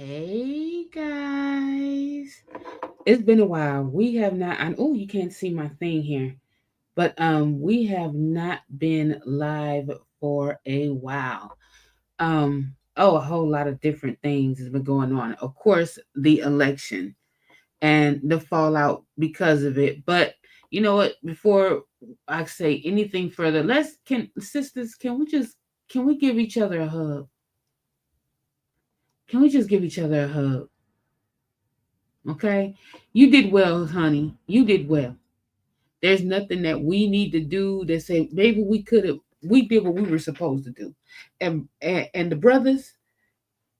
Hey guys, it's been a while. We have not. Oh, you can't see my thing here, but we have not been live for a while. A whole lot of different things has been going on. Of course, the election and the fallout because of it. But you know what? Before I say anything further, can sisters, can we give each other a hug? Can we just give each other a hug? Okay? You did well, honey. You did well. There's nothing that we need to do that say maybe we did what we were supposed to do. And the brothers,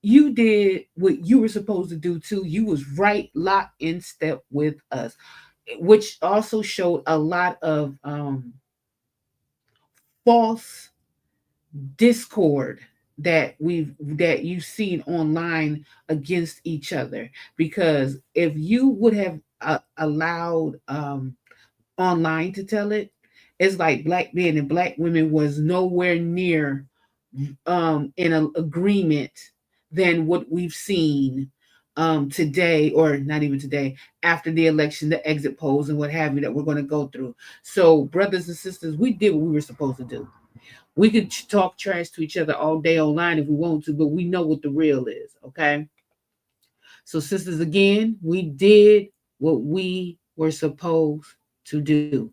you did what you were supposed to do too. You was right locked in step with us, which also showed a lot of false discord that you've seen online against each other, because if you would have allowed online to tell it, it's like black men and black women was nowhere near in an agreement than what we've seen today, or not even today, after the election, the exit polls and what have you that we're going to go through. So brothers and sisters, we did what we were supposed to do. We could talk trash to each other all day online if we want to, but we know what the real is. Okay, so sisters, again, we did what we were supposed to do.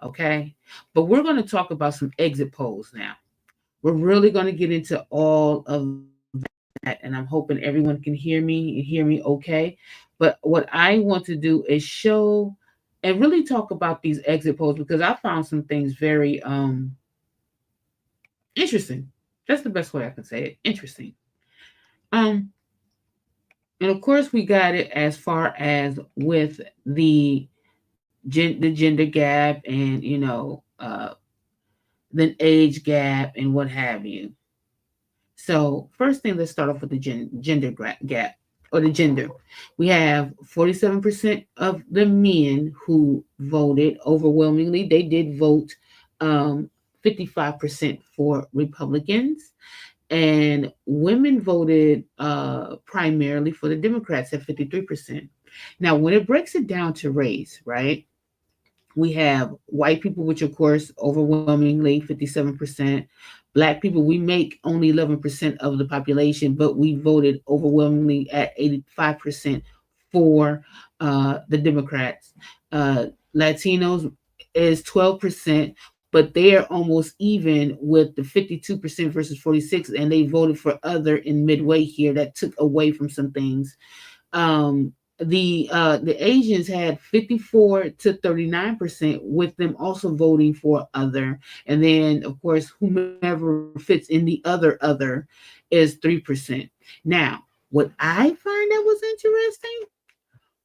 Okay, but we're going to talk about some exit polls now. We're really going to get into all of that, and I'm hoping everyone can hear me and hear me okay. But what I want to do is show and really talk about these exit polls, because I found some things very interesting. That's the best way I can say it. Interesting. Um, and of course, we got it as far as with the gender gap, and then age gap and what have you. So first thing, let's start off with the gender gap, or the gender. We have 47% of the men who voted overwhelmingly. They did vote 55% for Republicans, and women voted primarily for the Democrats at 53%. Now, when it breaks it down to race, right? We have white people, which of course overwhelmingly 57%. Black people, we make only 11% of the population, but we voted overwhelmingly at 85% for the Democrats. Uh, Latinos is 12%, but they are almost even with the 52% versus 46, and they voted for other in midway here that took away from some things. The Asians had 54 to 39%, with them also voting for other, and then of course whomever fits in the other is 3%. Now, what I find that was interesting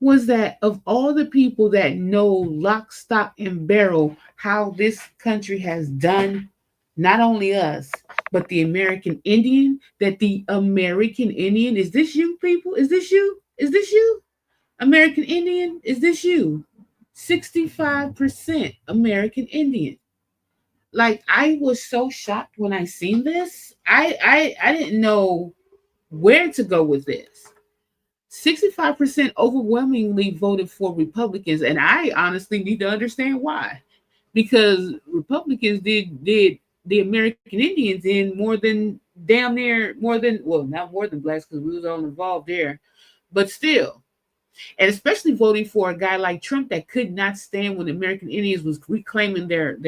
was that of all the people that know lock, stock, and barrel how this country has done, not only us, but the American Indian, that the American Indian, is this you people? Is this you? Is this you? American Indian, is this you? 65% American Indian. Like, I was so shocked when I seen this. I didn't know where to go with this. 65% overwhelmingly voted for Republicans, and I honestly need to understand why. Because Republicans did the American Indians in more than damn near more than, well, not more than blacks, because we was all involved there, but still. And especially voting for a guy like Trump that could not stand when the American Indians was reclaiming their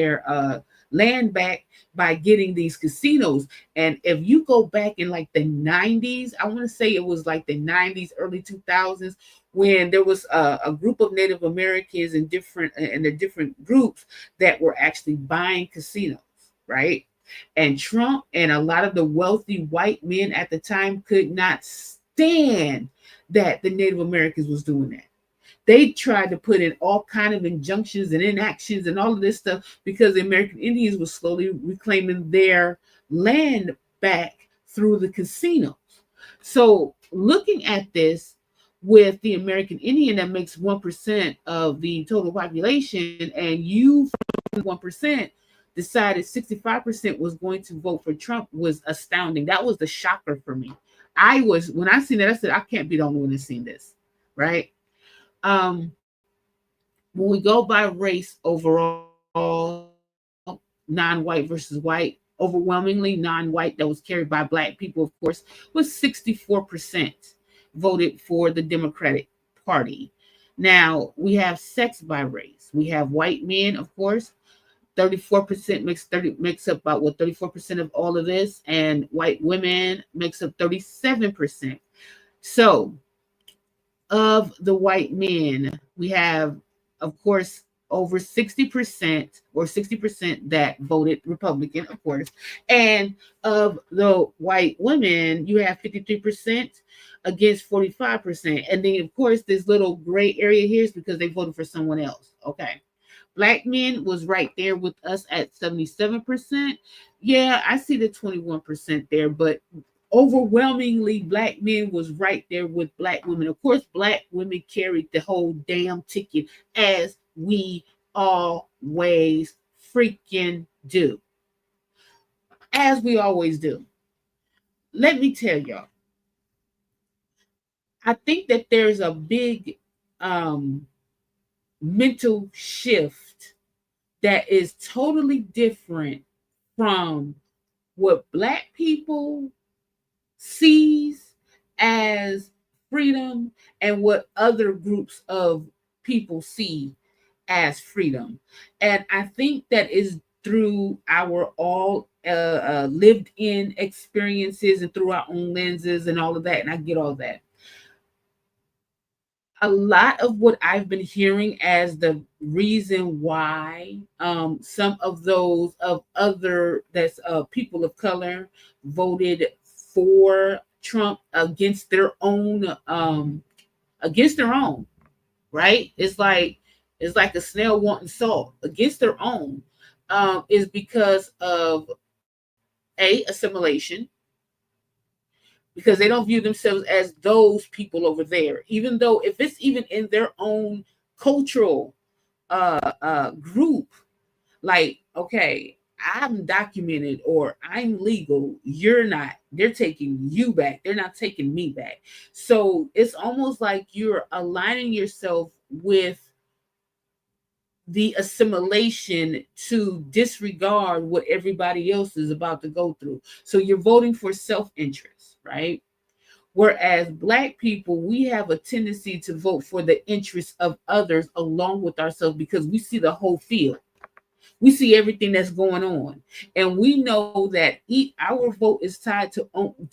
land back by getting these casinos. And if you go back in like the 90s, I want to say it was like the 90s, early 2000s, when there was a group of Native Americans and the different groups that were actually buying casinos, right? And Trump and a lot of the wealthy white men at the time could not stand that the Native Americans was doing that. They tried to put in all kind of injunctions and inactions and all of this stuff, because the American Indians were slowly reclaiming their land back through the casinos. So looking at this, with the American Indian that makes 1% of the total population, and you 1% decided 65% was going to vote for Trump, was astounding. That was the shocker for me. I was when I seen that, I said, I can't be the only one that's seen this, right? Um, when we go by race overall, non-white versus white, overwhelmingly non-white that was carried by black people, of course, was 64% voted for the Democratic Party. Now we have sex by race. We have white men, of course, 34% makes up about what 34% of all of this, and white women makes up 37%. So of the white men, we have, of course, over 60% or 60% that voted Republican, of course. And of the white women, you have 53% against 45%. And then, of course, this little gray area here is because they voted for someone else. Okay. Black men was right there with us at 77%. Yeah, I see the 21% there, but overwhelmingly black men was right there with black women. Of course, black women carried the whole damn ticket, as we always freaking do. As we always do. Let me tell y'all, I think that there's a big um mental shift that is totally different from what black people sees as freedom and what other groups of people see as freedom. And I think that is through our all lived in experiences and through our own lenses and all of that. And I get all that. A lot of what I've been hearing as the reason why some of those of other that's people of color voted for Trump against their own, right? It's like a snail wanting salt against their own, is because of assimilation, because they don't view themselves as those people over there, even though if it's even in their own cultural group, like, okay, I'm documented or I'm legal, you're not. They're taking you back. They're not taking me back. So it's almost like you're aligning yourself with the assimilation to disregard what everybody else is about to go through. So you're voting for self-interest, right? Whereas black people, we have a tendency to vote for the interests of others along with ourselves because we see the whole field. We see everything that's going on, and we know that our vote is tied to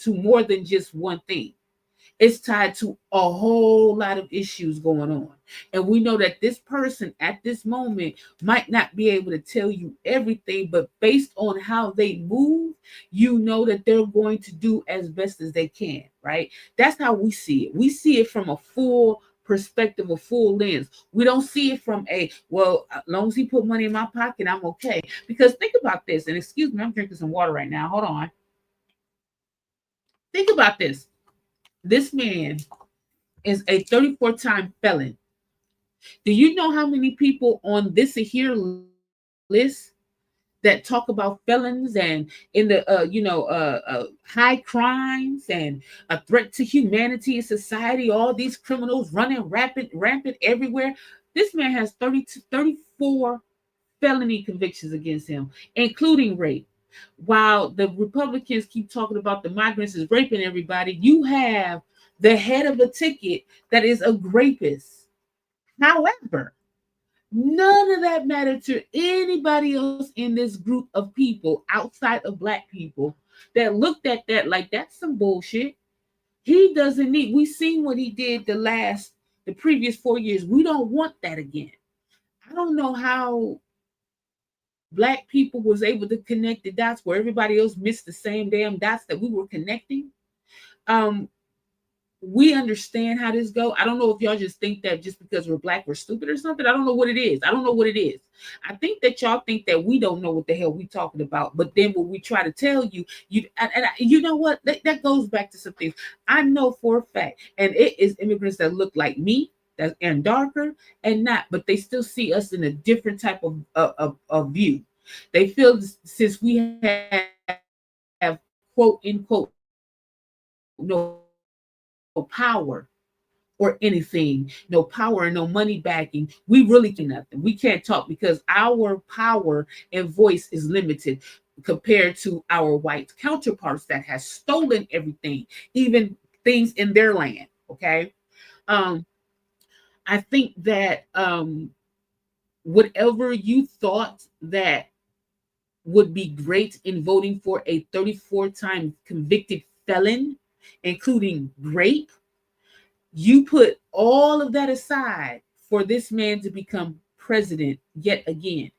more than just one thing. It's tied to a whole lot of issues going on. And we know that this person at this moment might not be able to tell you everything, but based on how they move, you know that they're going to do as best as they can, right? That's how we see it. We see it from a full perspective, a full lens. We don't see it from well, as long as he put money in my pocket, I'm okay. Because think about this, and excuse me, I'm drinking some water right now. Hold on. Think about this. This man is a 34-time felon. Do you know how many people on this here list that talk about felons and in the high crimes and a threat to humanity and society, all these criminals running rampant everywhere? This man has 30 to 34 felony convictions against him, including rape. While the Republicans keep talking about the migrants is raping everybody, you have the head of the ticket that is a rapist. However, none of that mattered to anybody else in this group of people outside of black people that looked at that like that's some bullshit. He doesn't need, we seen what he did the previous 4 years. We don't want that again. I don't know how black people was able to connect the dots where everybody else missed the same damn dots that we were connecting. Um, we understand how this go. I don't know if y'all just think that just because we're black we're stupid or something. I don't know what it is. I don't know what it is. I think that y'all think that we don't know what the hell we talking about. But then when we try to tell you, you know what? That goes back to some things I know for a fact, and it is immigrants that look like me, that and darker, and not, but they still see us in a different type of view. They feel since we have quote unquote made it, power or anything, no power and no money backing, we really can't say nothing. We can't talk because our power and voice is limited compared to our white counterparts that has stolen everything, even things in their land. Okay. Um, I think that whatever you thought that would be great in voting for a 34-time convicted felon, including rape, you put all of that aside for this man to become president yet again.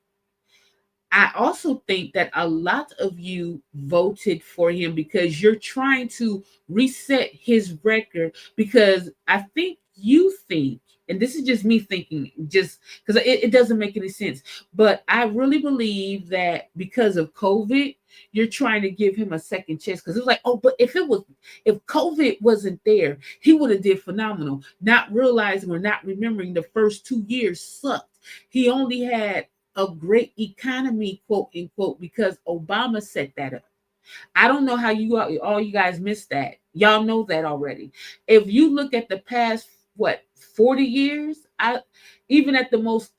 I also think that a lot of you voted for him because you're trying to reset his record. Because I think you think, and this is just me thinking, just because it doesn't make any sense, but I really believe that because of COVID, you're trying to give him a second chance. Because it's like, oh, but if COVID wasn't there, he would have did phenomenal. Not realizing or not remembering the first 2 years sucked. He only had a great economy, quote unquote, because Obama set that up. I don't know how all you guys missed that. Y'all know that already. If you look at the past, what, 40 years, even at the most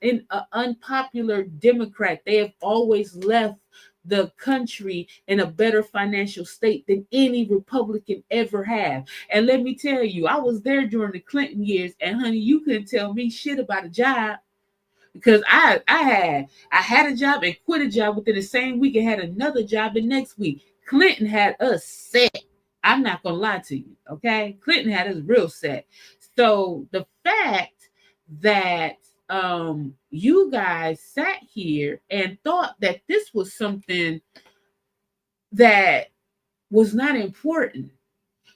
unpopular Democrat, they have always left the country in a better financial state than any Republican ever have. And let me tell you, I was there during the Clinton years, and honey, you couldn't tell me shit about a job because I had a job and quit a job within the same week and had another job the next week. Clinton had us set. I'm not gonna lie to you, okay? Clinton had us real set. So the fact that you guys sat here and thought that this was something that was not important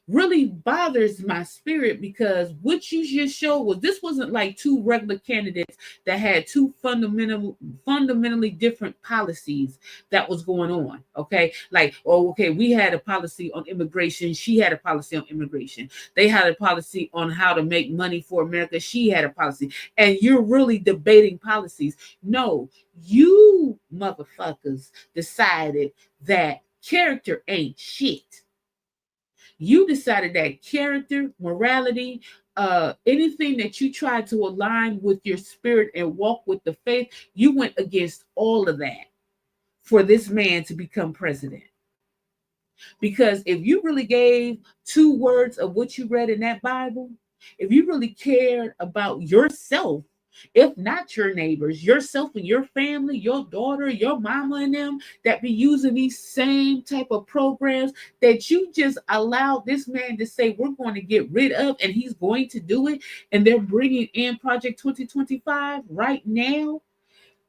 really bothers my spirit, because what you just showed was this wasn't like two regular candidates that had two fundamentally different policies that was going on. Okay, like, oh, okay, we had a policy on immigration, she had a policy on immigration, they had a policy on how to make money for America, she had a policy, and you're really debating policies. No, you motherfuckers decided that character ain't shit. You decided that character, morality, anything that you tried to align with your spirit and walk with the faith, you went against all of that for this man to become president. Because if you really gave 2 words of what you read in that Bible, if you really cared about yourself, if not your neighbors, yourself and your family, your daughter, your mama and them that be using these same type of programs that you just allowed this man to say we're going to get rid of, and he's going to do it, and they're bringing in Project 2025 right now,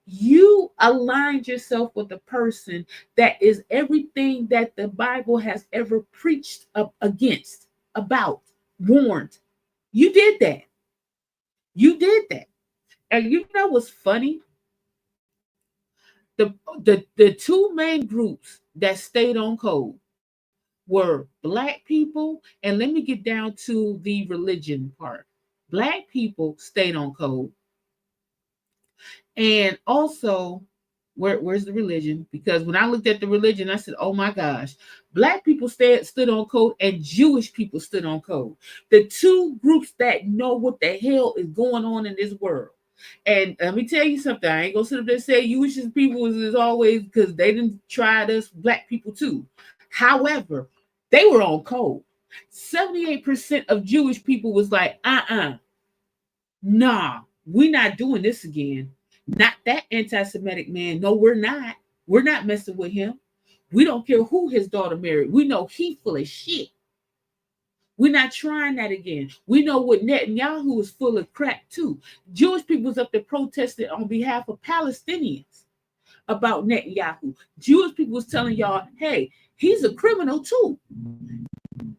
you aligned yourself with a person that is everything that the Bible has ever preached up against, about, warned. You did that. You did that. And you know what's funny? The two main groups that stayed on code were black people, and let me get down to the religion part. Black people stayed on code, and also, where's the religion? Because when I looked at the religion, I said, "Oh my gosh!" Black people stood on code, and Jewish people stood on code. The two groups that know what the hell is going on in this world. And let me tell you something. I ain't gonna sit up there and say Jewish people is always, because they didn't try us black people too. However, they were on code. 78% of Jewish people was like, nah, we're not doing this again. Not that anti-Semitic man. No, we're not. We're not messing with him. We don't care who his daughter married. We know he full of shit. We're not trying that again. We know what Netanyahu is full of crap too. Jewish people was up there protesting on behalf of Palestinians about Netanyahu. Jewish people was telling y'all, hey, he's a criminal too.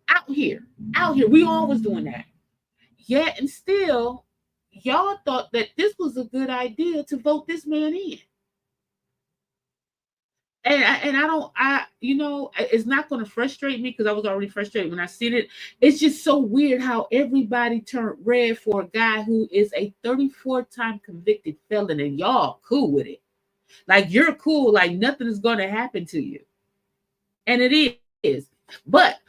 Out here. Out here. We always doing that. Yet and still, y'all thought that this was a good idea to vote this man in. And it's not going to frustrate me because I was already frustrated when I seen it. It's just so weird how everybody turned red for a guy who is a 34-time convicted felon, and y'all cool with it. Like, you're cool, like nothing is going to happen to you. And it is. But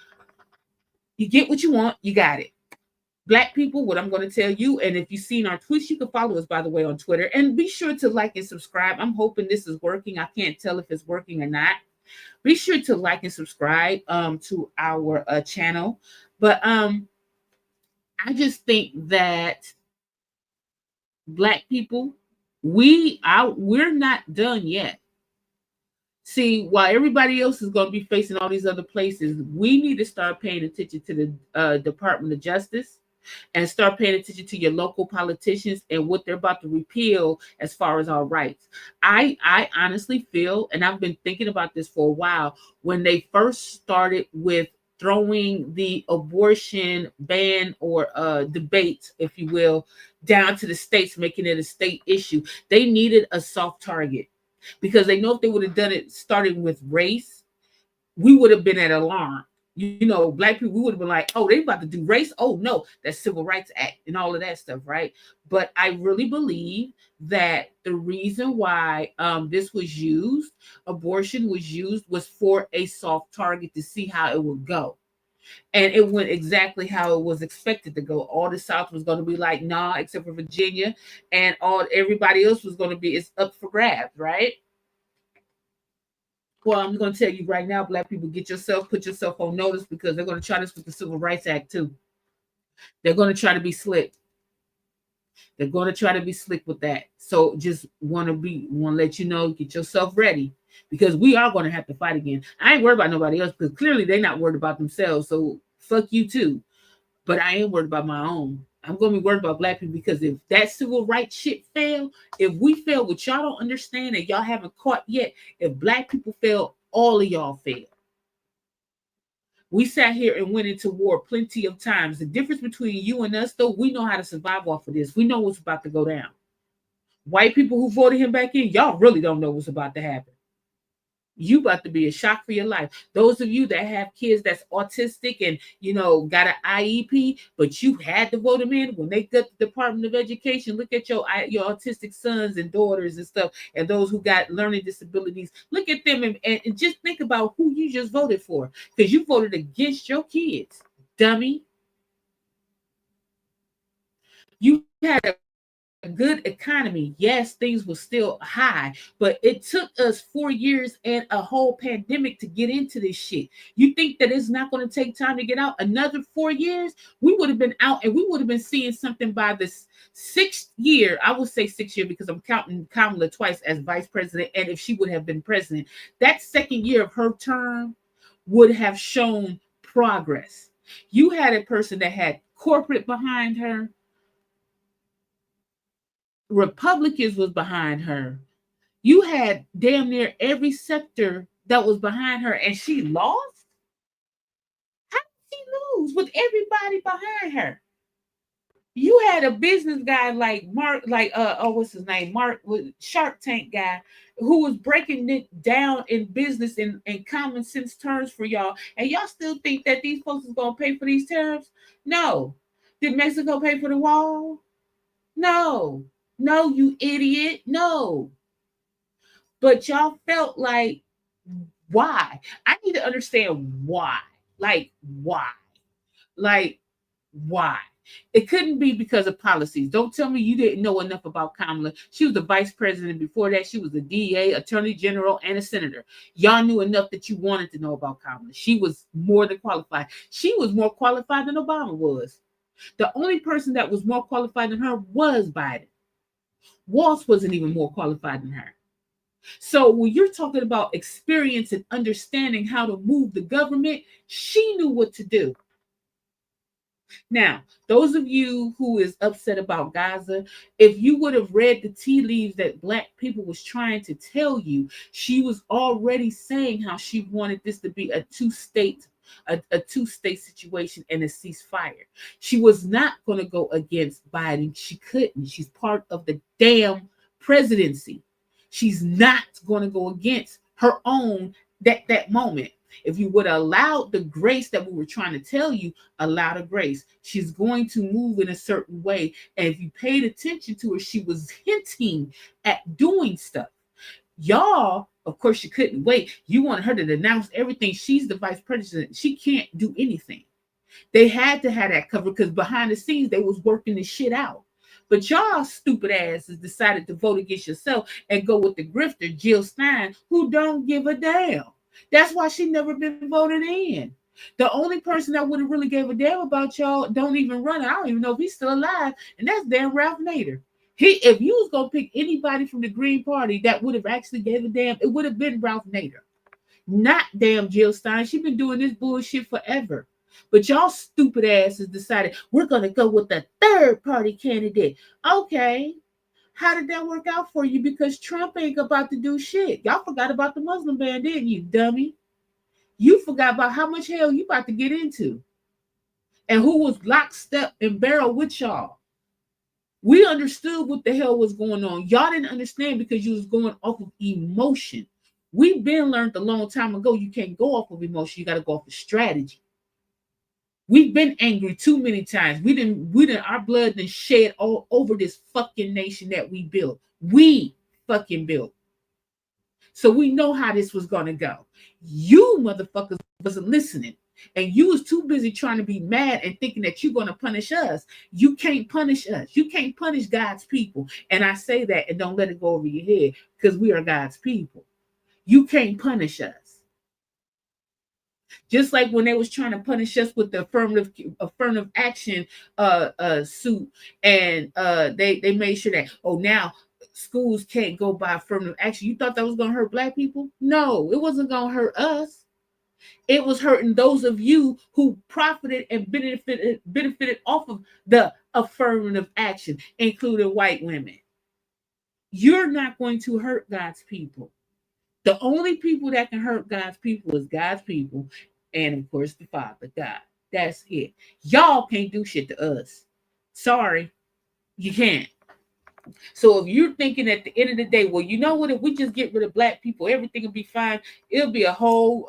You get what you want, you got it. Black people, what I'm going to tell you, and if you've seen our tweets, you can follow us, by the way, on Twitter. And be sure to like and subscribe. I'm hoping this is working. I can't tell if it's working or not. Be sure to like and subscribe to our channel. But I just think that Black people, we're not done yet. See, while everybody else is going to be facing all these other places, we need to start paying attention to the Department of Justice and start paying attention to your local politicians and what they're about to repeal as far as our rights. I honestly feel, and I've been thinking about this for a while, when they first started with throwing the abortion ban or debate, if you will, down to the states, making it a state issue, they needed a soft target because they know if they would have done it starting with race, we would have been at alarm. You know, Black people, we would have been like, oh, they about to do race. Oh no, that's Civil Rights Act and all of that stuff, right? But I really believe that the reason why this was used, abortion was used, was for a soft target to see how it would go. And it went exactly how it was expected to go. All the South was going to be like, nah, except for Virginia, and all everybody else was going to be, it's up for grabs, right? Well, I'm going to tell you right now, Black people, put yourself on notice because they're going to try this with the Civil Rights Act too. They're going to try to be slick. They're going to try to be slick with that. So just want to let you know, get yourself ready because we are going to have to fight again. I ain't worried about nobody else because clearly they're not worried about themselves. So fuck you too. But I ain't worried about my own. I'm going to be worried about Black people because if that civil rights shit fail, if we fail, what y'all don't understand and y'all haven't caught yet, if Black people fail, all of y'all fail. We sat here and went into war plenty of times. The difference between you and us, though, we know how to survive off of this. We know what's about to go down. White people who voted him back in, y'all really don't know what's about to happen. You about to be a shock for your life. Those of you that have kids that's autistic and got an IEP, but you had to vote them in when they got the Department of Education. Look at your autistic sons and daughters and stuff, and those who got learning disabilities. Look at them and just think about who you just voted for, because you voted against your kids, dummy. You had a good economy. Yes, things were still high, but it took us 4 years and a whole pandemic to get into this shit. You think that it's not going to take time to get out? Another 4 years, we would have been out and we would have been seeing something by this 6th year. I would say 6th year because I'm counting Kamala twice as vice president. And if she would have been president, that 2nd year of her term would have shown progress. You had a person that had corporate behind her. Republicans was behind her. You had damn near every sector that was behind her, and she lost. How did she lose with everybody behind her? You had a business guy like Mark, what's his name? Mark, Shark Tank guy, who was breaking it down in business and common sense terms for y'all, and y'all still think that these folks is gonna pay for these tariffs? No. Did Mexico pay for the wall? No. No, you idiot. No. But y'all felt like, why? I need to understand why. Like, why? Like, why? It couldn't be because of policies. Don't tell me you didn't know enough about Kamala. She was the vice president. Before that, she was a DA, attorney general, and a senator. Y'all knew enough that you wanted to know about Kamala. She was more than qualified. She was more qualified than Obama was. The only person that was more qualified than her was Biden. Walsh wasn't even more qualified than her. So when you're talking about experience and understanding how to move the government, she knew what to do. Now, those of you who is upset about Gaza, if you would have read the tea leaves that Black people was trying to tell you, she was already saying how she wanted this to be a two-state situation and a ceasefire. She was not going to go against Biden. She couldn't. She's part of the damn presidency. She's not going to go against her own that moment. If you would allow the grace that we were trying to tell you, allow the grace. She's going to move in a certain way. And if you paid attention to her, she was hinting at doing stuff. Y'all, of course, you couldn't wait. You wanted her to announce everything. She's the vice president. She can't do anything. They had to have that cover because behind the scenes they was working this shit out. But y'all stupid asses decided to vote against yourself and go with the grifter, Jill Stein, who don't give a damn. That's why she never been voted in. The only person that would have really gave a damn about y'all don't even run. I don't even know if he's still alive, and that's damn Ralph Nader. If you was gonna pick anybody from the Green Party that would have actually gave a damn, it would have been Ralph Nader, not damn Jill Stein. She's been doing this bullshit forever. But y'all stupid asses decided we're gonna go with the third party candidate. Okay. How did that work out for you? Because Trump ain't about to do shit. Y'all forgot about the Muslim ban, didn't you, dummy? You forgot about how much hell you about to get into. And who was locked, step, and barrel with y'all. We understood what the hell was going on. Y'all didn't understand because you was going off of emotion. We've been learned a long time ago you can't go off of emotion. You got to go off of strategy. We've been angry too many times. Our blood done shed all over this fucking nation that we built. We fucking built. So we know how this was gonna go. You motherfuckers wasn't listening. And you was too busy trying to be mad and thinking that you're gonna punish us. You can't punish us. You can't punish God's people. And I say that and don't let it go over your head because we are God's people. You can't punish us. Just like when they was trying to punish us with the affirmative action suit, and they made sure that now schools can't go by affirmative action. You thought that was gonna hurt black people? No, it wasn't gonna hurt us. It was hurting those of you who profited and benefited off of the affirmative action, including white women. You're not going to hurt God's people. The only people that can hurt God's people is God's people, and of course the Father, God. That's it. Y'all can't do shit to us. Sorry, you can't. So if you're thinking at the end of the day, well, you know what? If we just get rid of black people, everything will be fine. It'll be a whole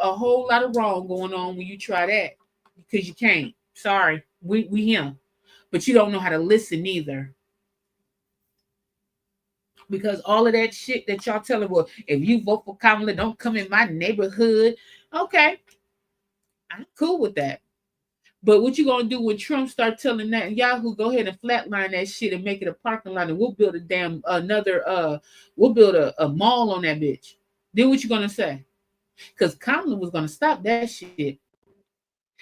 lot of wrong going on when you try that, because you can't. Sorry, we him, but you don't know how to listen either. Because all of that shit that y'all telling, well, if you vote for Kamala, don't come in my neighborhood. Okay, I'm cool with that. But what you gonna do when Trump start telling that Yahoo, go ahead and flatline that shit and make it a parking lot, and we'll build a damn we'll build a mall on that bitch. Then what you gonna say? Because Kamala was gonna stop that shit.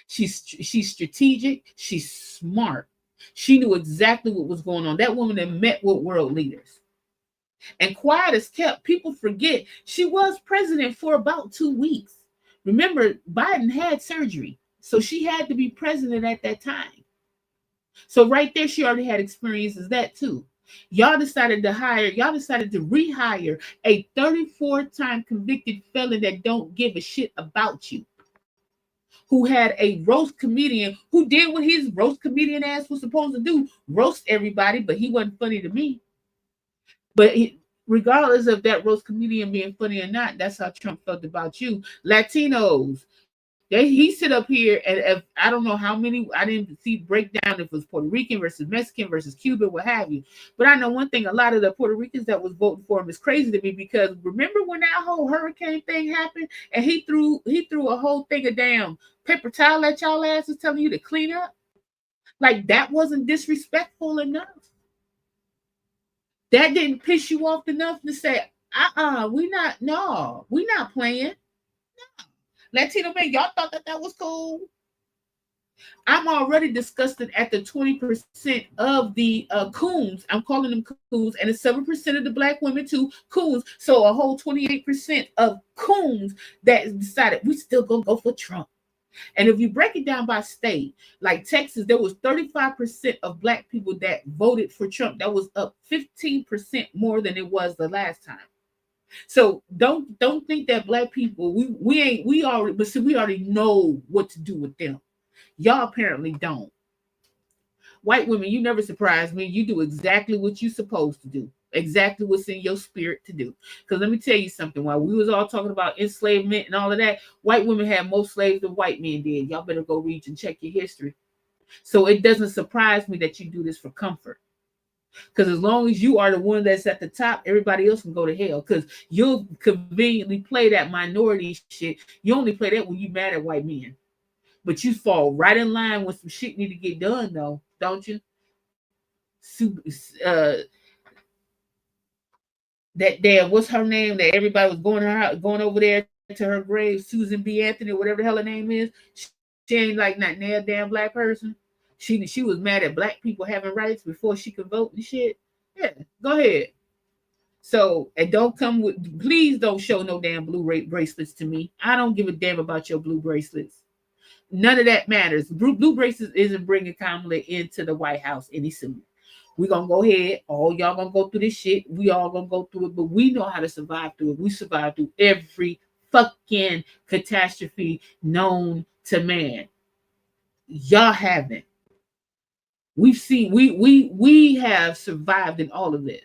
She's strategic. She's smart. She knew exactly what was going on. That woman that met with world leaders. And quiet as kept, people forget she was president for about 2 weeks. Remember, Biden had surgery, so she had to be president at that time. So right there, she already had experiences that too. Y'all decided to rehire a 34-time convicted felon that don't give a shit about you, who had a roast comedian who did what his roast comedian ass was supposed to do, roast everybody, but he wasn't funny to me. But regardless of that roast comedian being funny or not, that's how Trump felt about you. Latinos, he sit up here, and if I don't know how many, I didn't see breakdown if it was Puerto Rican versus Mexican versus Cuban, what have you. But I know one thing: a lot of the Puerto Ricans that was voting for him is crazy to me, because remember when that whole hurricane thing happened, and he threw a whole thing of damn paper towel at y'all asses, telling you to clean up. Like, that wasn't disrespectful enough. That didn't piss you off enough to say, we not playing. No. Latino man, y'all thought that was cool. I'm already disgusted at the 20% of the coons. I'm calling them coons, and it's 7% of the black women too, coons. So a whole 28% of coons that decided we still gonna go for Trump. And if you break it down by state, like Texas, there was 35% of black people that voted for Trump. That was up 15% more than it was the last time. So don't think that black people, we already know what to do with them. Y'all apparently don't. White women, you never surprise me. You do exactly what you're supposed to do. Exactly what's in your spirit to do. Because let me tell you something. While we was all talking about enslavement and all of that, white women had more slaves than white men did. Y'all better go read and check your history. So it doesn't surprise me that you do this for comfort. Because as long as you are the one that's at the top, everybody else can go to hell. Because you'll conveniently play that minority shit. You only play that when you're mad at white men. But you fall right in line when some shit need to get done, though, don't you? Uh, that damn, what's her name? That everybody was going over there to her grave, Susan B. Anthony, or whatever the hell her name is. She ain't like not nail damn black person. She was mad at black people having rights before she could vote and shit. Yeah, go ahead. So, and don't come with, please don't show no damn blue bracelets to me. I don't give a damn about your blue bracelets. None of that matters. Blue bracelets isn't bringing Kamala into the White House any sooner. We're gonna go ahead. All y'all gonna go through this shit. We all gonna go through it, but we know how to survive through it. We survived through every fucking catastrophe known to man. Y'all haven't. We've seen we have survived in all of this.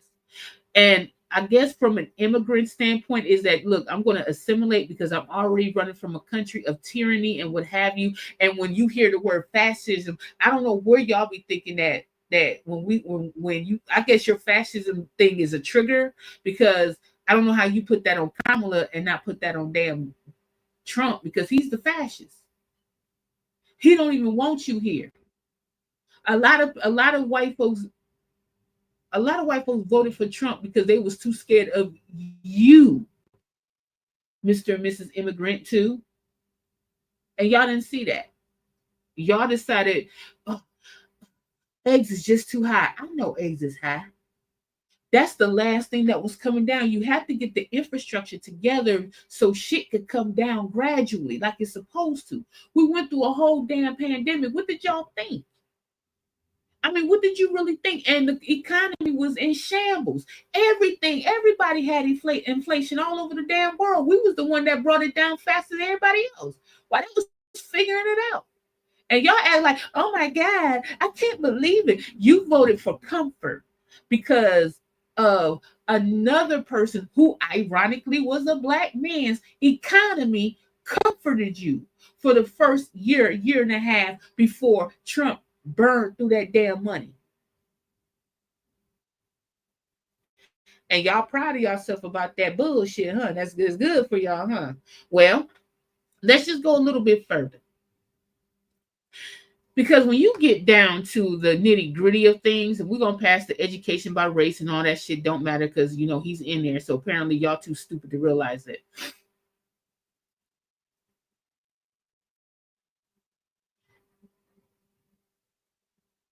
And I guess from an immigrant standpoint is that look, I'm going to assimilate because I'm already running from a country of tyranny and what have you. And when you hear the word fascism, I don't know where y'all be thinking that when you, I guess your fascism thing is a trigger, because I don't know how you put that on Kamala and not put that on damn Trump, because he's the fascist. He don't even want you here. A lot of white folks voted for Trump because they was too scared of you, Mr. and Mrs. Immigrant, too. And y'all didn't see that. Y'all decided, oh, eggs is just too high. I know eggs is high. That's the last thing that was coming down. You have to get the infrastructure together so shit could come down gradually, like it's supposed to. We went through a whole damn pandemic. What did y'all think? I mean, what did you really think? And the economy was in shambles. Everything, everybody had inflation all over the damn world. We was the one that brought it down faster than everybody else. While they was figuring it out. And y'all act like, oh my God, I can't believe it. You voted for comfort because of another person who ironically was a black man's economy comforted you for the first year and a half before Trump burned through that damn money. And y'all proud of yourself about that bullshit, huh? That's good for y'all, huh? Well, let's just go a little bit further. Because when you get down to the nitty gritty of things, and we're gonna pass the education by race and all that shit don't matter because you know he's in there. So apparently y'all too stupid to realize it.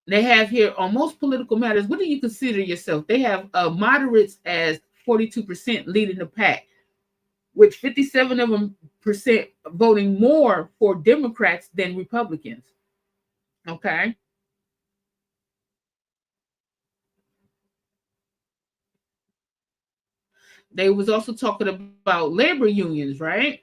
They have here on most political matters. What do you consider yourself? They have moderates as 42% leading the pack, with 57 of them percent voting more for Democrats than Republicans. Okay. They was also talking about labor unions, right?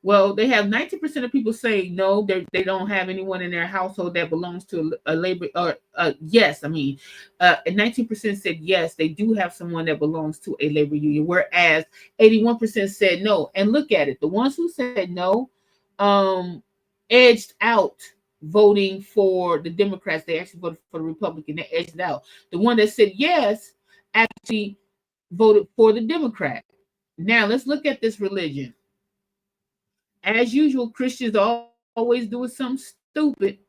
Well, they have 90% of people saying no, they don't have anyone in their household that belongs to a labor, or yes, I mean, 19% said yes, they do have someone that belongs to a labor union, whereas 81% said no. And look at it, the ones who said no, um, edged out voting for the Democrats. They actually voted for the Republican. They edged it out. The one that said yes actually voted for the Democrat. Now let's look at this religion. As usual, Christians are always doing something stupid.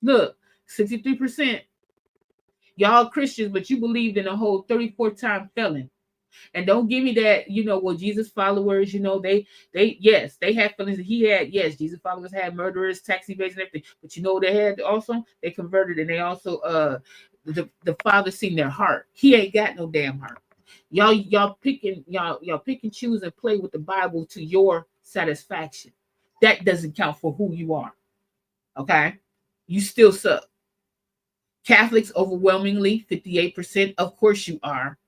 Look, 63%. Y'all Christians, but you believed in a whole 34-time felon. And don't give me that, well, Jesus followers, yes, they had feelings that he had. Yes, Jesus followers had murderers, tax evasion, everything. But you know what they had also? They converted, and they also the father seen their heart. He ain't got no damn heart. Y'all pick and choose and play with the Bible to your satisfaction. That doesn't count for who you are. Okay? You still suck. Catholics overwhelmingly 58%. Of course you are.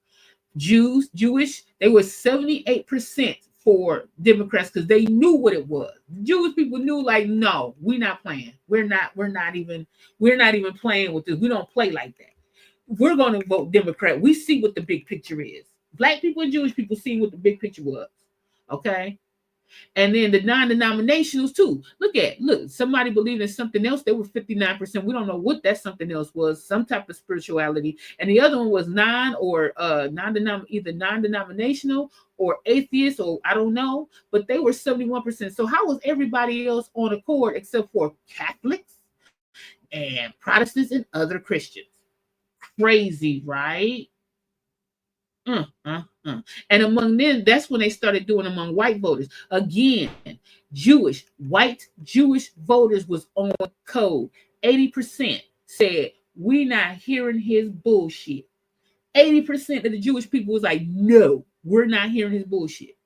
Jewish, they were 78% for Democrats because they knew what it was. Jewish people knew, like, no, we're not playing. We're not even playing with this. We don't play like that. We're going to vote Democrat. We see what the big picture is. Black people and Jewish people see what the big picture was. Okay. And then the non-denominationals too. Look, somebody believed in something else. They were 59%. We don't know what that something else was, some type of spirituality. And the other one was either non-denominational or atheist, or I don't know, but they were 71%. So how was everybody else on accord except for Catholics and Protestants and other Christians? Crazy, right? And among them, that's when they started doing among white voters. Again, white Jewish voters was on code. 80% said, we're not hearing his bullshit. 80% of the Jewish people was like, no, we're not hearing his bullshit.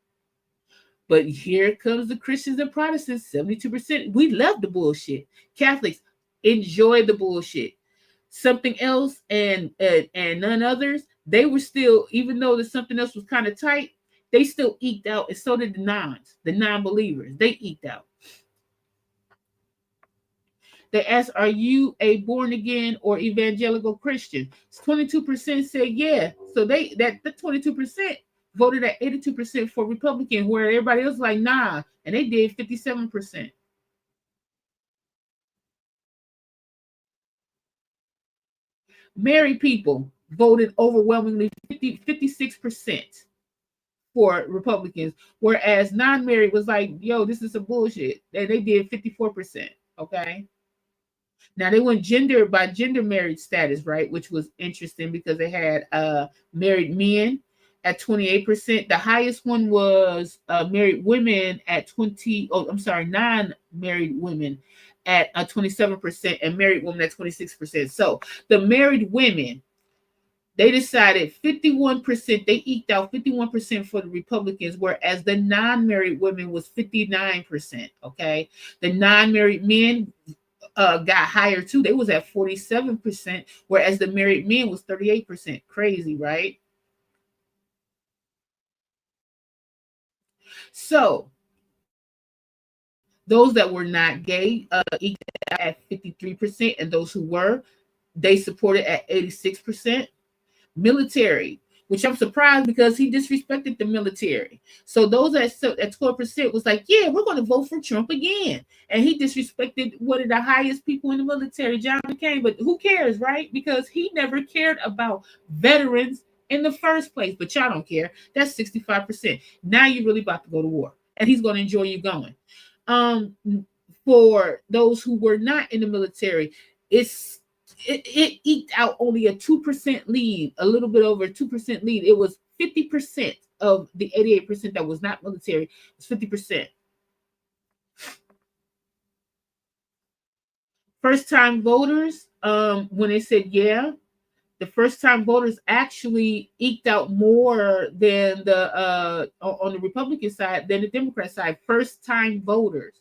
But here comes the Christians and Protestants, 72%. We love the bullshit. Catholics enjoy the bullshit. Something else and none others, they were still, even though the something else was kind of tight, they still eked out, and so did the non-believers. They eked out. They asked, are you a born again or evangelical Christian? 22% said yeah. So the 22% voted at 82% for Republican, where everybody else was like, nah, and they did 57%. Married people voted overwhelmingly 56% for Republicans, whereas non-married was like, yo, this is some bullshit. And they did 54%. Okay. Now they went gender married status, right? Which was interesting because they had married men at 28%. The highest one was married women at 20. Oh, I'm sorry, non-married women at 27%, and married women at 26%. So the married women, they decided 51%, they eked out 51% for the Republicans, whereas the non-married women was 59%. Okay. The non-married men got higher too. They was at 47%, whereas the married men was 38%. Crazy, right? So those that were not gay eked out at 53%, and those who were, they supported at 86%. Military, which I'm surprised because he disrespected the military. So those at 12% was like, yeah, we're going to vote for Trump again. And he disrespected one of the highest people in the military, John McCain. But who cares, right? Because he never cared about veterans in the first place. But y'all don't care. That's 65%. Now you're really about to go to war. And he's going to enjoy you going. Um, for those who were not in the military, it eked out only a 2% lead, a little bit over a 2% lead. It was 50% of the 88% that was not military. It was 50%. First time voters, when they said yeah, the first time voters actually eked out more than the on the Republican side than the Democrat side. First time voters.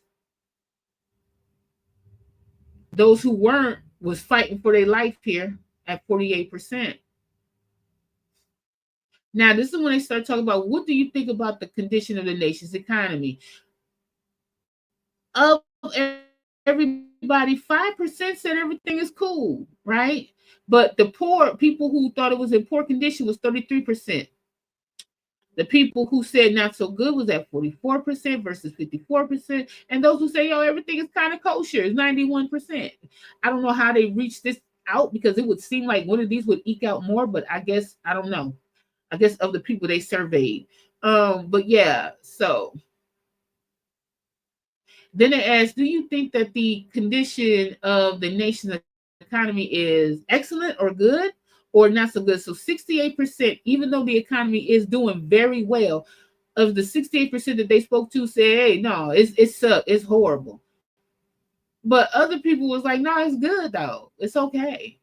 Those who weren't was fighting for their life here at 48%. Now, this is when they start talking about what do you think about the condition of the nation's economy. Of everybody, 5% said everything is cool, right? But the poor people who thought it was in poor condition was 33%. The people who said not so good was at 44% versus 54%. And those who say, yo, everything is kind of kosher is 91%. I don't know how they reached this out because it would seem like one of these would eke out more, but I guess, I don't know. I guess of the people they surveyed. But yeah, so then they asked, do you think that the condition of the nation's economy is excellent or good or not so good? So 68%, even though the economy is doing very well, of the 68% that they spoke to said, hey, no, it's horrible. But other people was like, no, it's good though. It's okay.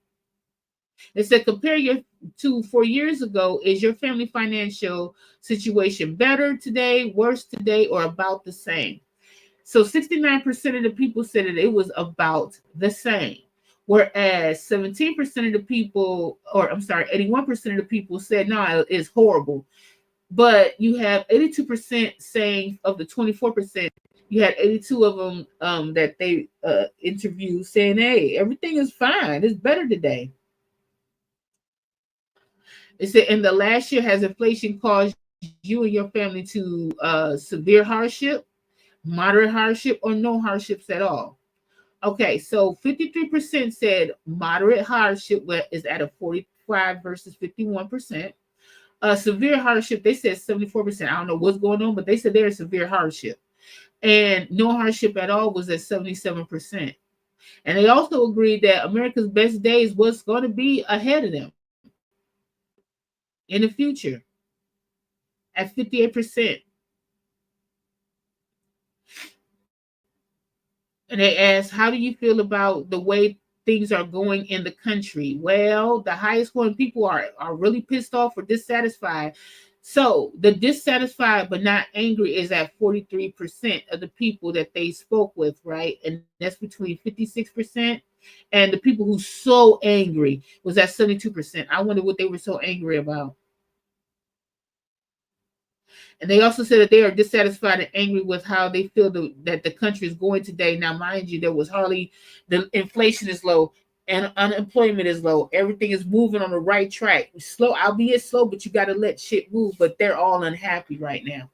It said compare your to 4 years ago. Is your family financial situation better today, worse today, or about the same? So 69% of the people said that it was about the same. Whereas 17% of the people, or I'm sorry, 81% of the people said, no, it's horrible. But you have 82% saying of the 24%, you had 82 of them that they interviewed saying, hey, everything is fine. It's better today. It said, in the last year, has inflation caused you and your family to severe hardship? moderate hardship, or no hardships at all. Okay, so 53% said moderate hardship is at a 45 versus 51%. Severe hardship, they said 74%. I don't know what's going on, but they said there's severe hardship. And no hardship at all was at 77%. And they also agreed that America's best days was going to be ahead of them in the future at 58%. And they asked, how do you feel about the way things are going in the country? Well, the highest one, people are really pissed off or dissatisfied. So the dissatisfied but not angry is at 43% of the people that they spoke with, right? And that's between 56%. And the people who so angry was at 72%. I wonder what they were so angry about. And they also said that they are dissatisfied and angry with how they feel that the country is going today. Now, mind you, there was hardly, the inflation is low and unemployment is low. Everything is moving on the right track. Slow, albeit slow, but you got to let shit move. But they're all unhappy right now.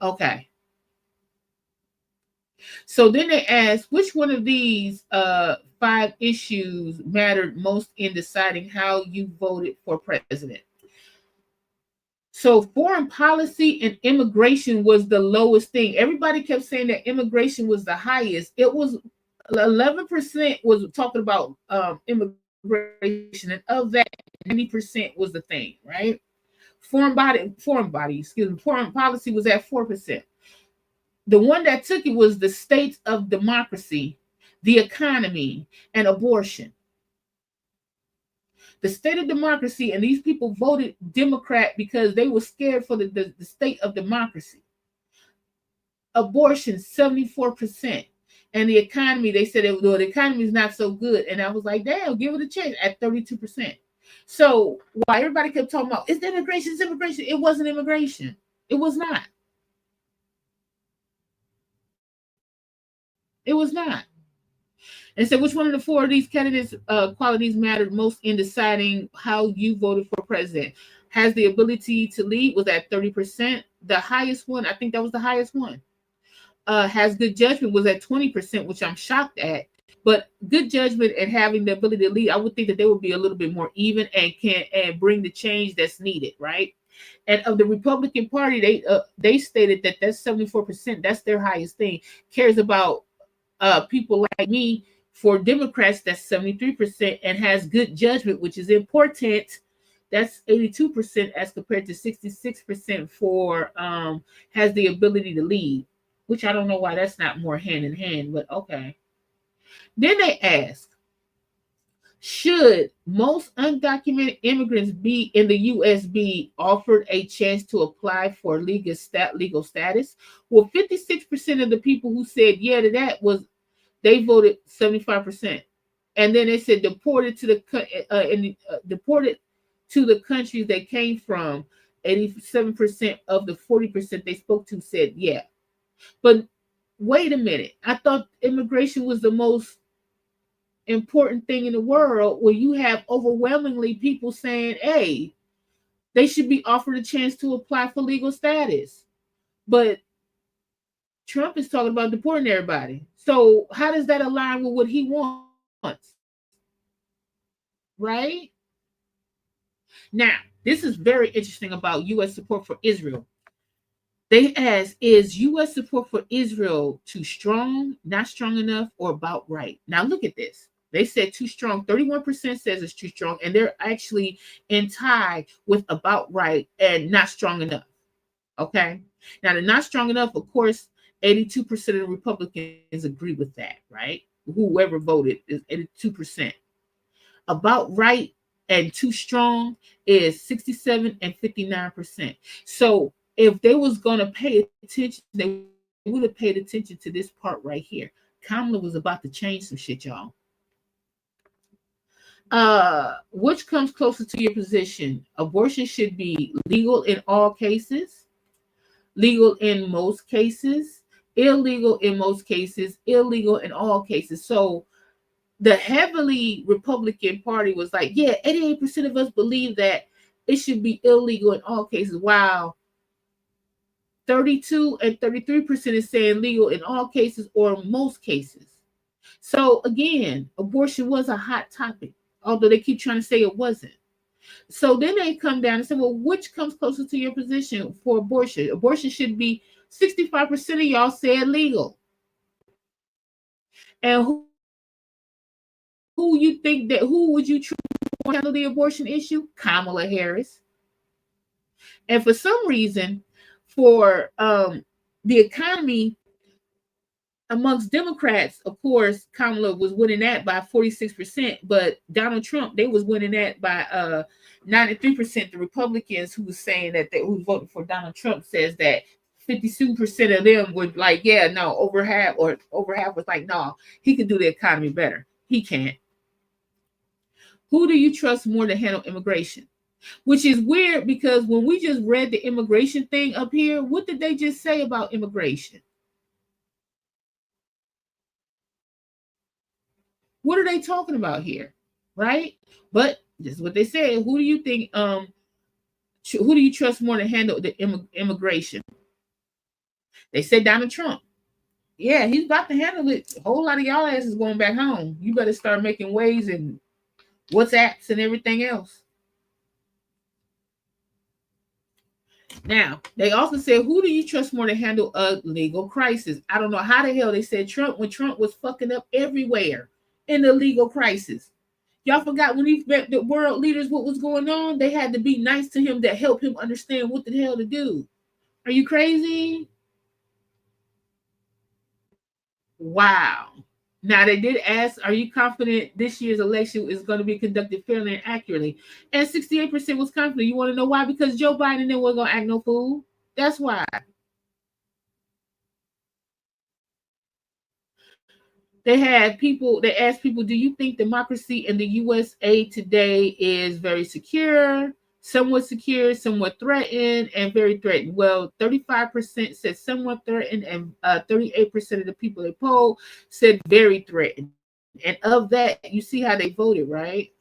Okay. So then they asked, which one of these five issues mattered most in deciding how you voted for president? So foreign policy and immigration was the lowest thing. Everybody kept saying that immigration was the highest. It was 11% was talking about immigration, and of that, 90% was the thing, right? Foreign policy was at 4%. The one that took it was the state of democracy, the economy, and abortion. The state of democracy, and these people voted Democrat because they were scared for the state of democracy. Abortion, 74%. And the economy, they said the economy is not so good. And I was like, damn, give it a chance at 32%. So while everybody kept talking about, it's immigration, it wasn't immigration. It was not. It was not. And so, which one of the four of these candidates' qualities mattered most in deciding how you voted for president? Has the ability to lead was at 30%. The highest one, I think that was the highest one. Has good judgment was at 20%, which I'm shocked at. But good judgment and having the ability to lead, I would think that they would be a little bit more even and can bring the change that's needed, right? And of the Republican Party, they stated that that's 74%. That's their highest thing. Cares about people like me. For Democrats, that's 73% and has good judgment, which is important. That's 82% as compared to 66% for has the ability to lead, which I don't know why that's not more hand in hand, but okay. Then they ask, should most undocumented immigrants be in the U.S. be offered a chance to apply for legal status? Well, 56% of the people who said yeah to that was they voted 75%, and then they said deported to deported to the countries they came from. 87% of the 40% they spoke to said yeah. But wait a minute, I thought immigration was the most important thing in the world, where you have overwhelmingly people saying, hey, they should be offered a chance to apply for legal status. But Trump is talking about deporting everybody. So how does that align with what he wants? Right? Now, this is very interesting about U.S. support for Israel. They asked, is U.S. support for Israel too strong, not strong enough, or about right? Now, look at this. They said too strong. 31% says it's too strong, and they're actually in tie with about right and not strong enough. Okay. Now, the not strong enough, of course, 82% of the Republicans agree with that, right? Whoever voted is 82%. About right and too strong is 67 and 59%. So if they was going to pay attention, they would have paid attention to this part right here. Kamala was about to change some shit, y'all. Which comes closer to your position? Abortion should be legal in all cases, legal in most cases, illegal in most cases, illegal in all cases. So the heavily Republican Party was like, yeah, 88% of us believe that it should be illegal in all cases, while 32 and 33% is saying legal in all cases or most cases. So again, abortion was a hot topic, although they keep trying to say it wasn't. So then they come down and say, well, which comes closer to your position for abortion? Abortion should be 65% of y'all said legal. And who you think that who would you choose to handle the abortion issue? Kamala Harris. And for some reason, for the economy amongst Democrats, of course, Kamala was winning that by 46%, but Donald Trump, they was winning that by 93%. The Republicans who was saying that they who voted for Donald Trump says that 52% of them were like, yeah, no, over half was like, no, he can do the economy better. He can't. Who do you trust more to handle immigration? Which is weird because when we just read the immigration thing up here, what did they just say about immigration? What are they talking about here? Right? But this is what they said. Who do you think who do you trust more to handle the immigration? They said Donald Trump. Yeah, he's about to handle it. A whole lot of y'all asses going back home. You better start making ways and WhatsApps and everything else. Now, they also said, who do you trust more to handle a legal crisis? I don't know how the hell they said Trump when Trump was fucking up everywhere in the legal crisis. Y'all forgot when he met the world leaders what was going on? They had to be nice to him to help him understand what the hell to do. Are you crazy? Wow. Now, they did ask, are you confident this year's election is going to be conducted fairly and accurately? And 68% was confident. You want to know why? Because Joe Biden then wasn't going to act no fool. That's why. They asked people, do you think democracy in the USA today is very secure, somewhat threatened, and very threatened? Well, 35% said somewhat threatened, and 38% of the people they polled said very threatened. And of that, you see how they voted, right?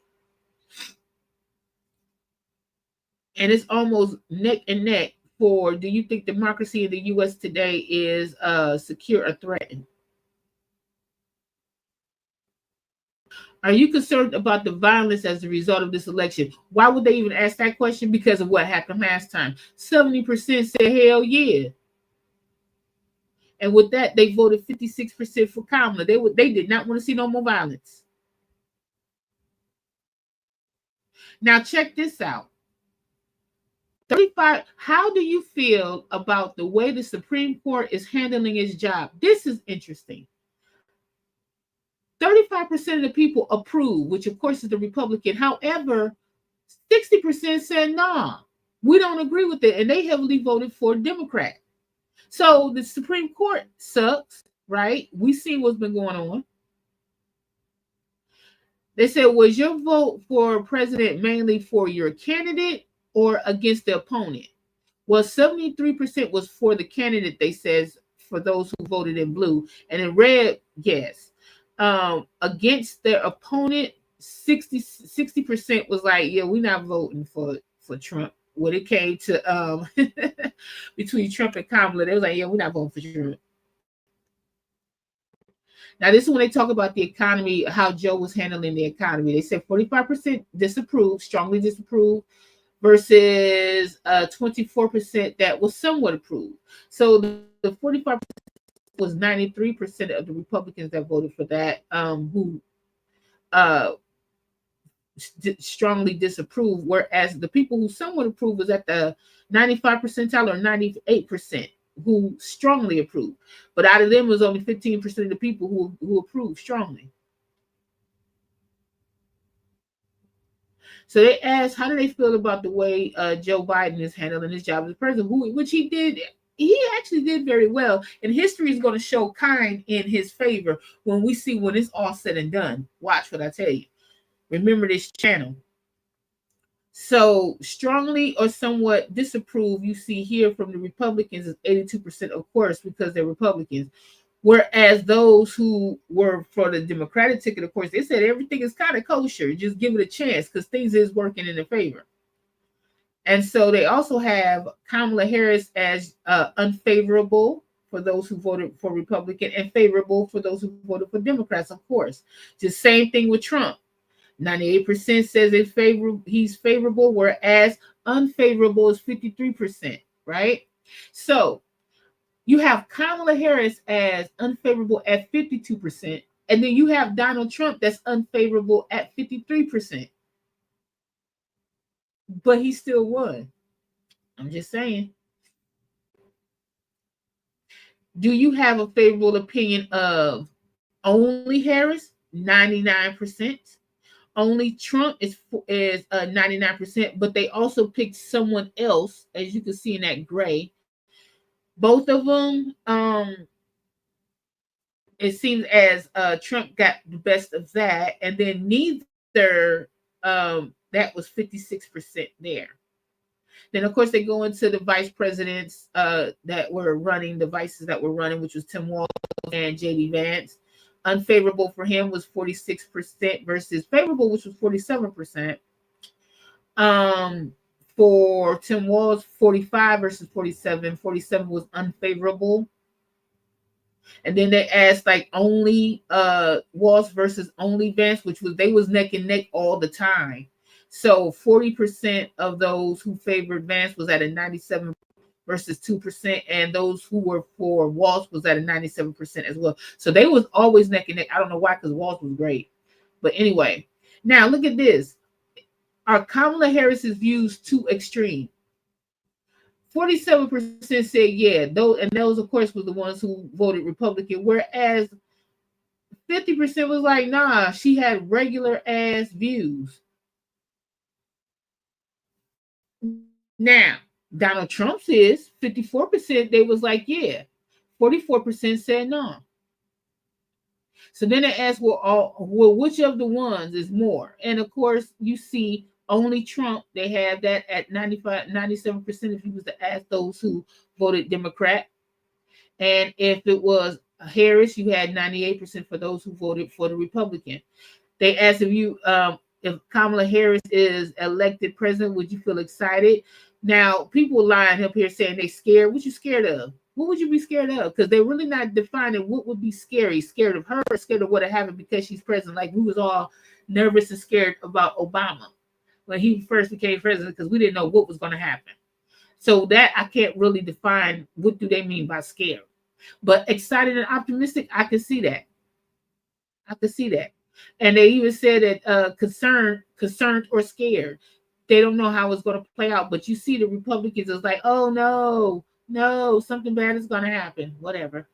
And it's almost neck and neck for, do you think democracy in the US today is secure or threatened? Are you concerned about the violence as a result of this election? Why would they even ask that question? Because of what happened last time. 70% said hell yeah. And with that, they voted 56% for Kamala. They did not want to see no more violence. Now check this out. 35. How do you feel about the way the Supreme Court is handling its job? This is interesting. 35% of the people approve, which of course is the Republican. However, 60% said nah, we don't agree with it, and they heavily voted for Democrat. So the Supreme Court sucks, right? We see what's been going on. They said, was your vote for president mainly for your candidate or against the opponent? Well, 73% was for the candidate, they says, for those who voted in blue. And in red, yes. Against their opponent, 60% was like, yeah, we're not voting for Trump. When it came to between Trump and Kamala, they was like, yeah, we're not voting for Trump. Now, this is when they talk about the economy, how Joe was handling the economy. They said 45% disapprove, strongly disapprove, versus 24% that was somewhat approved. So the 45% was 93% of the Republicans that voted for that, who strongly disapprove, whereas the people who somewhat approve was at the 95 percentile or 98% who strongly approve. But out of them was only 15% of the people who approved strongly. So they asked, how do they feel about the way Joe Biden is handling his job as president, which he did. He actually did very well, and history is going to show kind in his favor when it's all said and done. Watch what I tell you. Remember this channel. So strongly or somewhat disapprove, you see here from the Republicans is 82%, of course, because they're Republicans. Whereas those who were for the Democratic ticket, of course, they said everything is kind of kosher. Just give it a chance because things is working in their favor. And so they also have Kamala Harris as unfavorable for those who voted for Republican and favorable for those who voted for Democrats, of course. Just same thing with Trump. 98% says he's favorable, whereas unfavorable is 53%, right? So you have Kamala Harris as unfavorable at 52%, and then you have Donald Trump that's unfavorable at 53%, but he still won. I'm just saying. Do you have a favorable opinion of only Harris? 99%. Only Trump is 99%, but they also picked someone else, as you can see in that gray. Both of them, it seems as Trump got the best of that, and then neither, that was 56% there. Then of course they go into the vice presidents that were running, the vices that were running, which was Tim Walz and JD Vance. Unfavorable for him was 46% versus favorable, which was 47%. Um, for Tim Walz, 45 versus 47. 47 was unfavorable. And then they asked like only Walz versus only Vance, which was they was neck and neck all the time. So 40% of those who favored Vance was at a 97 versus 2%, and those who were for Walz was at a 97% as well. So they was always neck and neck. I don't know why, because Walz was great. But anyway, now look at this. Are Kamala Harris's views too extreme? 47% said yeah, those of course was the ones who voted Republican, whereas 50% was like, nah, she had regular ass views. Now, Donald Trump's is 54%, they was like, yeah. 44% said no. So then they asked, well, which of the ones is more? And of course, you see only Trump, they have that at 95, 97% if you was to ask those who voted Democrat. And if it was Harris, you had 98% for those who voted for the Republican. They asked if Kamala Harris is elected president, would you feel excited? Now, people lying up here saying they scared. What you scared of? What would you be scared of? Because they're really not defining what would be scary. Scared of her, or scared of what had happened because she's president. Like we was all nervous and scared about Obama when he first became president because we didn't know what was going to happen. So that I can't really define what do they mean by scared. But excited and optimistic, I can see that. I could see that. And they even said that concerned or scared. They don't know how it's going to play out. But you see the Republicans is like, oh no, no, something bad is going to happen. Whatever.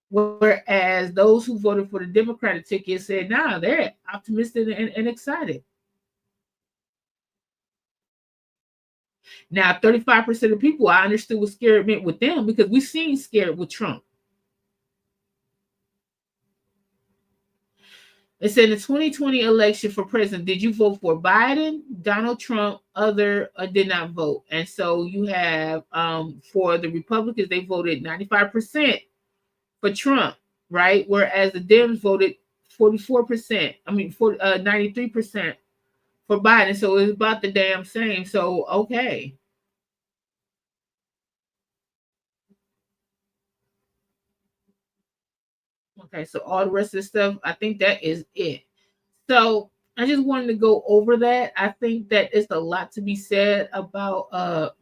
Whereas those who voted for the Democratic ticket said, nah, they're optimistic and excited. Now, 35% of people I understood what scared meant with them because we seen scared with Trump. It said in the 2020 election for president, did you vote for Biden, Donald Trump, other, or did not vote? And so you have for the Republicans, they voted 95% for Trump, right? Whereas the Dems voted 44%. 93% for Biden. So it's about the damn same. So okay. Okay, so all the rest of the stuff, I think that is it. So I just wanted to go over that. I think that it's a lot to be said about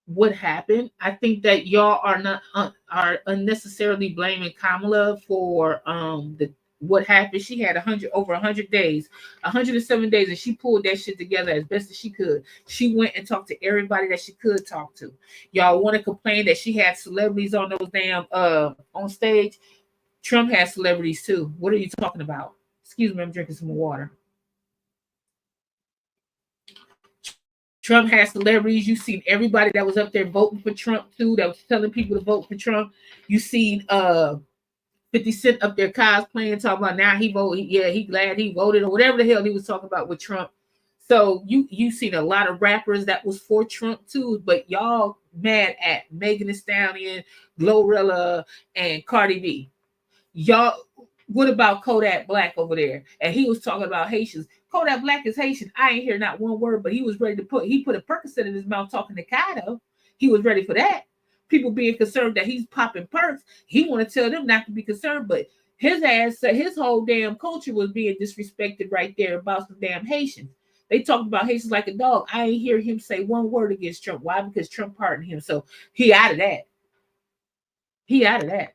what happened. I think that y'all are not are unnecessarily blaming Kamala for the what happened. She had 100 days, 107 days, and she pulled that shit together as best as she could. She went and talked to everybody that she could talk to. Y'all want to complain that she had celebrities on those damn on stage. Trump has celebrities too. What are you talking about? Excuse me, I'm drinking some water. Trump has celebrities. You've seen everybody that was up there voting for Trump too, that was telling people to vote for Trump. You seen 50 Cent up there cosplaying, talking about now he voted, yeah, he glad he voted, or whatever the hell he was talking about with Trump. So you seen a lot of rappers that was for Trump too, but y'all mad at Megan Thee Stallion, Glorilla, and Cardi B. Y'all, what about Kodak Black over there? And he was talking about Haitians. Kodak Black is Haitian. I ain't hear not one word, but he was ready to he put a Percocet in his mouth talking to Kato. He was ready for that. People being concerned that he's popping perks. He want to tell them not to be concerned, but his ass, his whole damn culture was being disrespected right there about some damn Haitians. They talked about Haitians like a dog. I ain't hear him say one word against Trump. Why? Because Trump pardoned him. So he out of that. He out of that.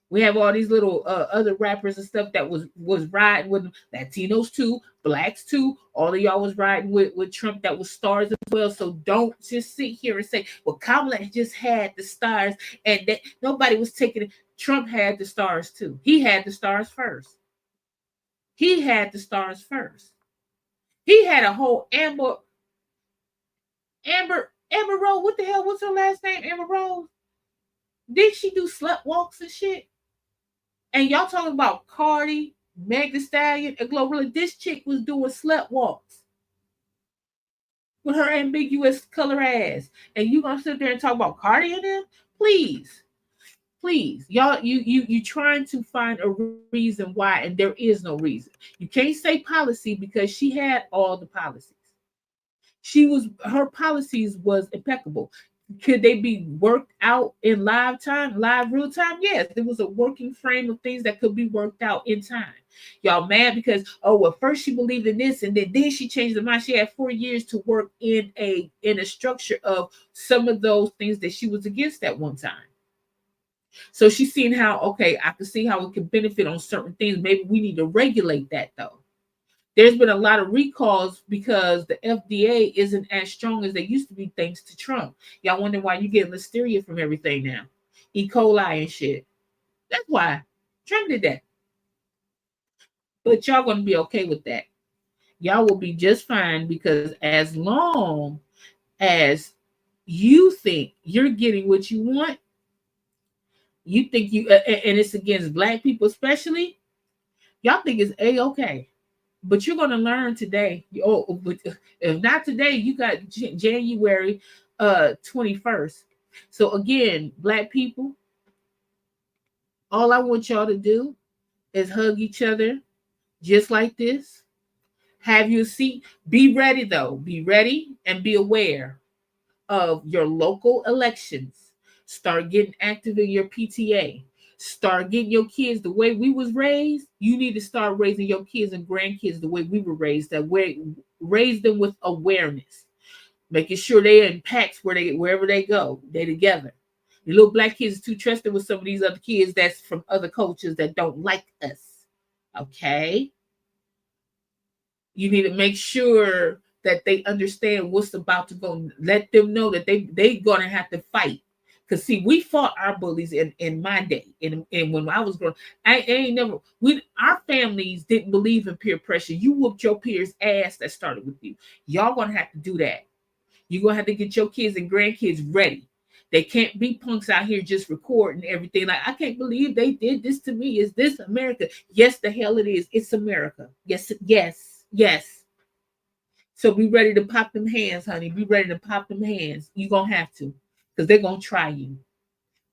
We have all these little other rappers and stuff that was riding with them. Latinos too, blacks too. All of y'all was riding with Trump that was stars as well. So don't just sit here and say, well, Kamala just had the stars and that nobody was taking it. Trump had the stars too. He had the stars first. He had the stars first. He had a whole Amber Rose. What the hell was her last name? Amber Rose. Did she do slut walks and shit? And y'all talking about Cardi, Meg Thee Stallion, and Glorilla. This chick was doing slut walks with her ambiguous color ass. And you gonna sit there and talk about Cardi and them? Please, please. Y'all, you trying to find a reason why, and there is no reason. You can't say policy because she had all the policies. Her policies was impeccable. Could they be worked out in live real time? Yes, there was a working frame of things that could be worked out in time. Y'all mad because well, first she believed in this and then she changed her mind. She had 4 years to work in a structure of some of those things that she was against at one time. So she's seeing how, okay, I can see how it can benefit on certain things. Maybe we need to regulate that though. There's been a lot of recalls because the FDA isn't as strong as they used to be thanks to Trump. Y'all wonder why you get listeria from everything now. E. coli and shit. That's why Trump did that. But y'all gonna be okay with that. Y'all will be just fine because as long as you think you're getting what you want, you think and it's against black people especially, y'all think it's a-okay. But you're going to learn today. But if not today, you got January 21st. So again, black people, all I want y'all to do is hug each other just like this. Have your seat. Be ready though. Be ready and be aware of your local elections. Start getting active in your PTA. Start getting your kids the way we was raised. You need to start raising your kids and grandkids the way we were raised. That way, raise them with awareness, making sure they're in packs wherever they go, they together. The little black kids are too trusted with some of these other kids that's from other cultures that don't like us. Okay, you need to make sure that they understand what's about to go. Let them know that they gonna have to fight. Cause see, we fought our bullies in my day, and when I was growing, I ain't never. Our families didn't believe in peer pressure. You whooped your peers' ass that started with you. Y'all gonna have to do that. You're gonna have to get your kids and grandkids ready. They can't be punks out here just recording everything. Like, I can't believe they did this to me. Is this America? Yes, the hell it is. It's America. Yes, yes, yes. So be ready to pop them hands, honey. Be ready to pop them hands. You're gonna have to, because they're gonna try you.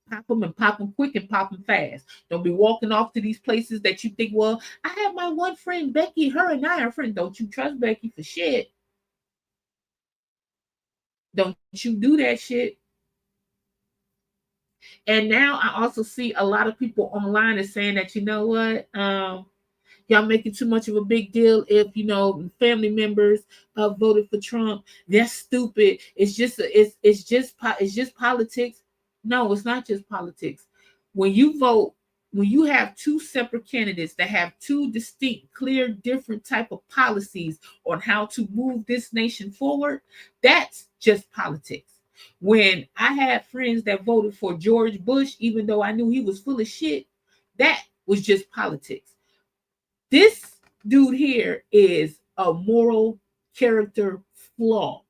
Pop them and pop them quick and pop them fast. Don't be walking off to these places that you think, well, I have my one friend, Becky, her and I are friends. Don't you trust Becky for shit. Don't you do that shit. And now I also see a lot of people online is saying that, you know what, y'all making too much of a big deal if family members voted for Trump. That's stupid. It's just politics. No, it's not just politics. When you vote, when you have two separate candidates that have two distinct, clear, different type of policies on how to move this nation forward, that's just politics. When I had friends that voted for George Bush, even though I knew he was full of shit, that was just politics. This dude here is a moral character flaw.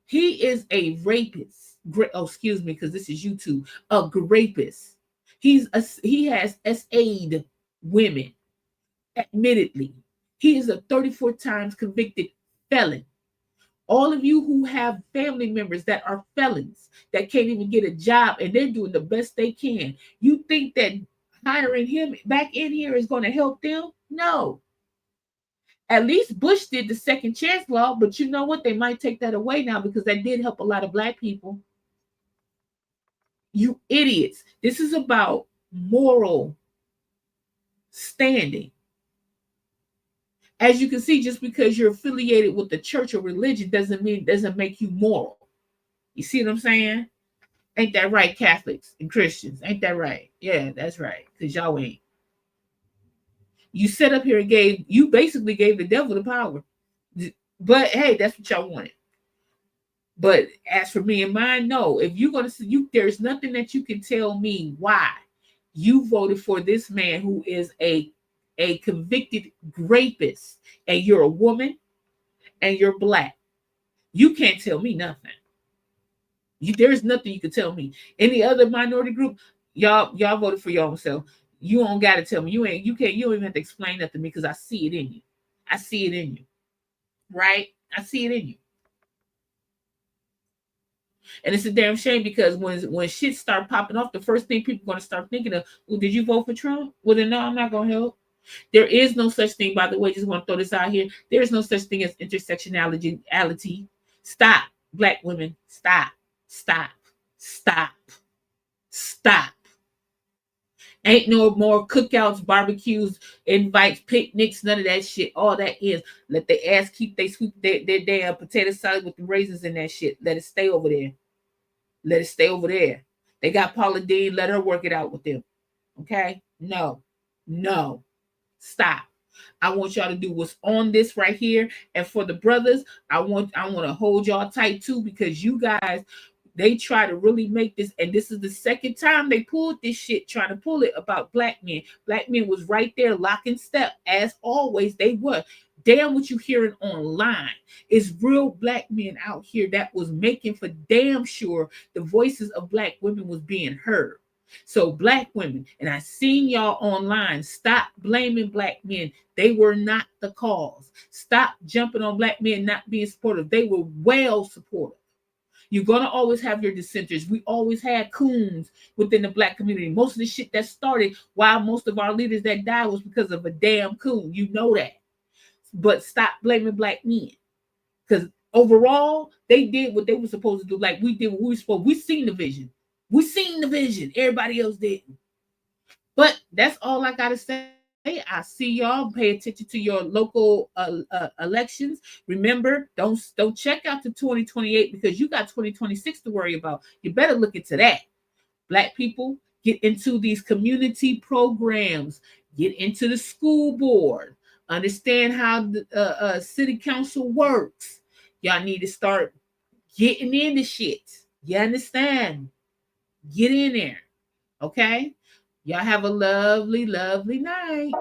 He is a rapist. Excuse me, because this is YouTube. A rapist. He has SA'd women. Admittedly, he is a 34 times convicted felon. All of you who have family members that are felons that can't even get a job and they're doing the best they can, you think that hiring him back in here is going to help them? No. At least Bush did the second chance law, but you know what? They might take that away now because that did help a lot of black people. You idiots. This is about moral standing. As you can see, just because you're affiliated with the church or religion doesn't make you moral. You see what I'm saying? Ain't that right, Catholics and Christians? Ain't that right? Yeah, that's right. Because y'all ain't. You set up here and you basically gave the devil the power. But hey, that's what y'all wanted. But as for me and mine, no. If you're gonna see there's nothing that you can tell me why you voted for this man who is a convicted rapist, and you're a woman and you're black. You can't tell me nothing. There's nothing you can tell me. Any other minority group, y'all voted for your own self. You don't gotta tell me. You don't even have to explain that to me because I see it in you. I see it in you. Right? I see it in you. And it's a damn shame because when shit start popping off, the first thing people are gonna start thinking of, well, did you vote for Trump? Well then no, I'm not gonna help. There is no such thing, by the way, just want to throw this out here. There is no such thing as intersectionality. Stop, black women. Stop. Stop. Stop. Stop. Ain't no more cookouts, barbecues, invites, picnics, none of that shit. All that is let the ass keep they sweep their damn potato salad with the raisins in that shit. Let it stay over there. Let it stay over there. They got Paula Dean. Let her work it out with them. Okay? No. No. Stop. I want y'all to do what's on this right here. And for the brothers, I want to hold y'all tight too, because you guys, they try to really make this, and this is the second time they pulled this shit, trying to pull it about black men. Black men was right there, lock and step, as always. They were. Damn what you hearing online. It's real black men out here that was making for damn sure the voices of black women was being heard. So black women, and I seen y'all online, stop blaming black men. They were not the cause. Stop jumping on black men not being supportive. They were well supportive. You're going to always have your dissenters. We always had coons within the black community. Most of the shit that started, while most of our leaders that died, was because of a damn coon. You know that. But stop blaming black men. Because overall, they did what they were supposed to do. Like we did what we were supposed to. We seen the vision. We seen the vision. Everybody else didn't. But that's all I got to say. I see y'all. Pay attention to your local elections. Remember, don't check out to 2028 because you got 2026 to worry about. You better look into that. Black people, get into these community programs. Get into the school board. Understand how the city council works. Y'all need to start getting into shit. You understand? Get in there. Okay? Y'all have a lovely, lovely night.